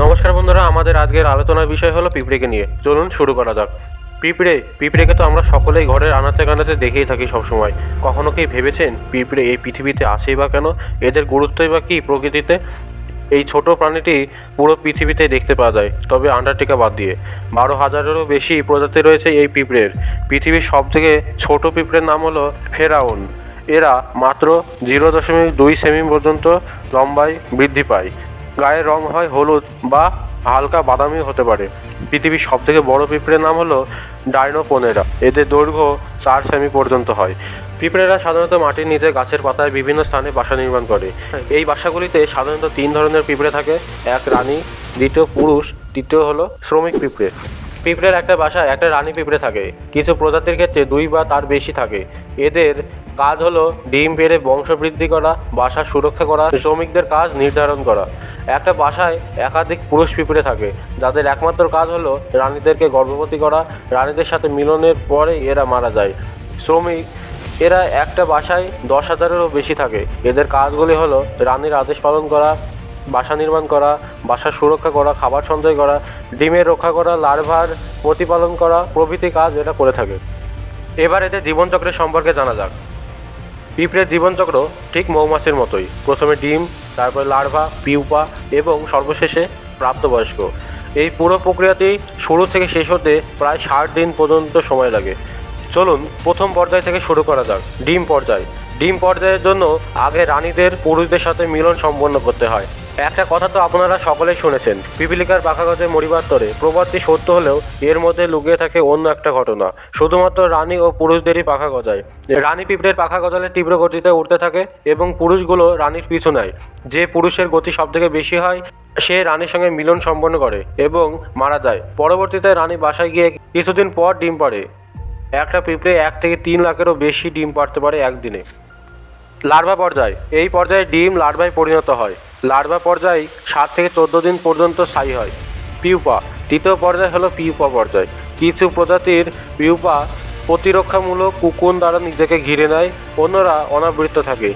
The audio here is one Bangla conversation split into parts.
নমস্কার বন্ধুরা, আমাদের আজকের আলোচনার বিষয় হলো পিঁপড়েকে নিয়ে। চলুন শুরু করা যাক। পিঁপড়েকে তো আমরা সকলেই ঘরের আনাচে কানাচে দেখেই থাকি সবসময়। কখনো কি ভেবেছেন পিঁপড়ে এই পৃথিবীতে আসেই বা কেন? এদের গুরুত্বই বা কী প্রকৃতিতে? এই ছোট প্রাণীটি পুরো পৃথিবীতে দেখতে পাওয়া যায়, তবে আন্টার্কটিকা বাদ দিয়ে। 12,000-এরও বেশি প্রজাতি রয়েছে এই পিঁপড়ের। পৃথিবীর সবথেকে ছোট পিঁপড়ের নাম হলো ফেরাউন। এরা মাত্র 0.2 সেমি পর্যন্ত লম্বায় বৃদ্ধি পায়। গায়ের রং হয় হলুদ বা হালকা বাদামি হতে পারে। পৃথিবীর সবথেকে বড় পিঁপড়ের নাম হলো ডাইনোপোনেরা। এদের দৈর্ঘ্য 4 সেমি পর্যন্ত হয়। পিঁপড়েরা সাধারণত মাটির নিচে গাছের পাতায় বিভিন্ন স্থানে বাসা নির্মাণ করে। এই বাসাগুলিতে সাধারণত 3 ধরনের পিঁপড়ে থাকে। এক রানী, দ্বিতীয় পুরুষ, তৃতীয় হলো শ্রমিক পিঁপড়ে। পিঁপড়ের একটা বাসায় একটা রানী পিঁপড়ে থাকে। কিছু প্রজাতির ক্ষেত্রে 2 বা তার বেশি থাকে। এদের কাজ হলো ডিম পেড়ে বংশবৃদ্ধি করা, বাসা সুরক্ষা করা, শ্রমিকদের কাজ নির্ধারণ করা। একটা বাসায় একাধিক পুরুষ পিঁপড়ে থাকে, যাদের একমাত্র কাজ হলো রানীদেরকে গর্ভবতী করা। রানীদের সাথে মিলনের পরে এরা মারা যায়। শ্রমিক এরা একটা বাসায় 10,000-এরও বেশি থাকে। এদের কাজগুলি হলো রানীর আদেশ পালন করা, বাসা নির্মাণ করা, বাসা সুরক্ষা করা, খাবার সঞ্চয় করা, ডিমের রক্ষা করা, লার্ভার প্রতিপালন করা প্রভৃতি কাজ এরা করে থাকে। এবার এদের জীবনচক্রের সম্পর্কে জানা যাক। পিঁপড়ের জীবনচক্র ঠিক মৌমাছির মতোই। প্রথমে ডিম, তারপরে লার্ভা, পিউপা এবং সর্বশেষে প্রাপ্তবয়স্ক। এই পুরো প্রক্রিয়াটি শুরু থেকে শেষ হতে প্রায় 60 দিন পর্যন্ত সময় লাগে। চলুন প্রথম পর্যায় থেকে শুরু করা যাক। ডিম পর্যায়। ডিম পর্যায়ের জন্য আগে রানীদের পুরুষদের সাথে মিলন সম্পন্ন করতে হয়। একটা কথা তো আপনারা সকলেই শুনেছেন, পিপীলিকার পাখা গজায় মরিবার তরে। প্রবাদটি সত্য হলেও এর মধ্যে লুকিয়ে থাকে অন্য একটা ঘটনা। শুধুমাত্র রানী ও পুরুষদেরই পাখা গজায়। রানী পিঁপড়ের পাখা গজালে তীব্র গতিতে উঠতে থাকে এবং পুরুষগুলো রানীর পিছু নেয়। যে পুরুষের গতি সবথেকে বেশি হয় সে রানীর সঙ্গে মিলন সম্পন্ন করে এবং মারা যায়। পরবর্তীতে রানী বাসায় গিয়ে কিছুদিন পর ডিম পাড়ে। একটা পিঁপড়ে 1 থেকে 3 লাখেরও বেশি ডিম পাড়তে পারে একদিনে। লার্ভা পর্যায়। এই পর্যায়ে ডিম লার্ভায় পরিণত হয়। লার্ভা পর্যায় 7 থেকে 14 দিন পর্যন্ত স্থায়ী হয়। পিউপা। তৃতীয় পর্যায় হলো পিউপা পর্যায়। কিছু প্রজাতির পিউপা প্রতিরক্ষামূলক কুকুন দ্বারা নিজেকে ঘিরে নেয়, অন্যরা অনাবৃত থাকে।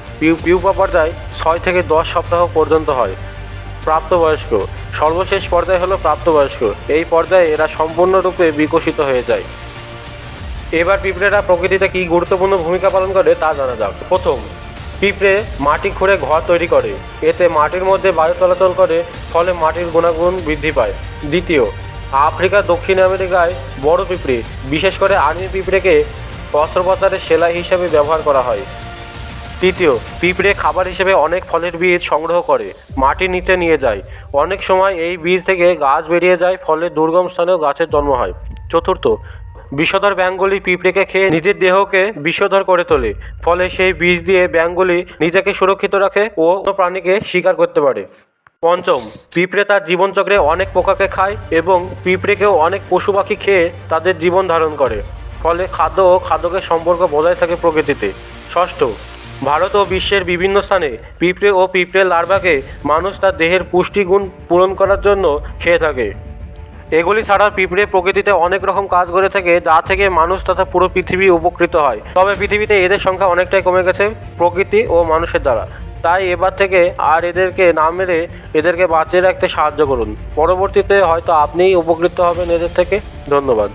পিউপা পর্যায় 6 থেকে 10 সপ্তাহ পর্যন্ত হয়। প্রাপ্তবয়স্ক। সর্বশেষ পর্যায় হলো প্রাপ্তবয়স্ক। এই পর্যায়ে এরা সম্পূর্ণরূপে বিকশিত হয়ে যায়। এবার পিঁপড়েরা প্রকৃতিতে কী গুরুত্বপূর্ণ ভূমিকা পালন করে তা জানা যাক। প্রথম, পিঁপড়ে মাটি খুঁড়ে ঘর তৈরি করে। এতে মাটির মধ্যে বায়ু চলাচল করে, ফলে মাটির গুণাগুণ বৃদ্ধি পায়। দ্বিতীয়, আফ্রিকা, দক্ষিণ আমেরিকায় বড় পিঁপড়ে, বিশেষ করে আর্মি পিঁপড়েকে অস্ত্রোপচারের সেলাই হিসেবে ব্যবহার করা হয়। তৃতীয়, পিঁপড়ে খাবার হিসেবে অনেক ফলের বীজ সংগ্রহ করে মাটির নিচে নিয়ে যায়। অনেক সময় এই বীজ থেকে গাছ বেরিয়ে যায়, ফলে দুর্গম স্থানেও গাছের জন্ম হয়। চতুর্থ, বিষধর ব্যাঙগুলি পিঁপড়েকে খেয়ে নিজের দেহকে বিষধর করে তোলে, ফলে সেই বিষ দিয়ে ব্যাঙগুলি নিজেকে সুরক্ষিত রাখে ও প্রাণীকে শিকার করতে পারে। পঞ্চম, পিঁপড়ে তার জীবনচক্রে অনেক পোকাকে খায় এবং পিঁপড়েকেও অনেক পশু পাখি খেয়ে তাদের জীবন ধারণ করে, ফলে খাদ্য ও খাদ্যের সম্পর্ক বজায় থাকে প্রকৃতিতে। ষষ্ঠ, ভারত ও বিশ্বের বিভিন্ন স্থানে পিঁপড়ে ও পিঁপড়ের লার্ভাকে মানুষ তার দেহের পুষ্টিগুণ পূরণ করার জন্য খেয়ে থাকে। এগুলি ছাড়া পিঁপড়ে প্রকৃতিতে অনেক রকম কাজ করে থাকে, যা থেকে মানুষ তথা পুরো পৃথিবী উপকৃত হয়। তবে পৃথিবীতে এদের সংখ্যা অনেকটাই কমে গেছে প্রকৃতি ও মানুষের দ্বারা। তাই এবার থেকে আর এদেরকে না মেরে এদেরকে বাঁচিয়ে রাখতে সাহায্য করুন। পরবর্তীতে হয়তো আপনিই উপকৃত হবেন এদের থেকে। ধন্যবাদ।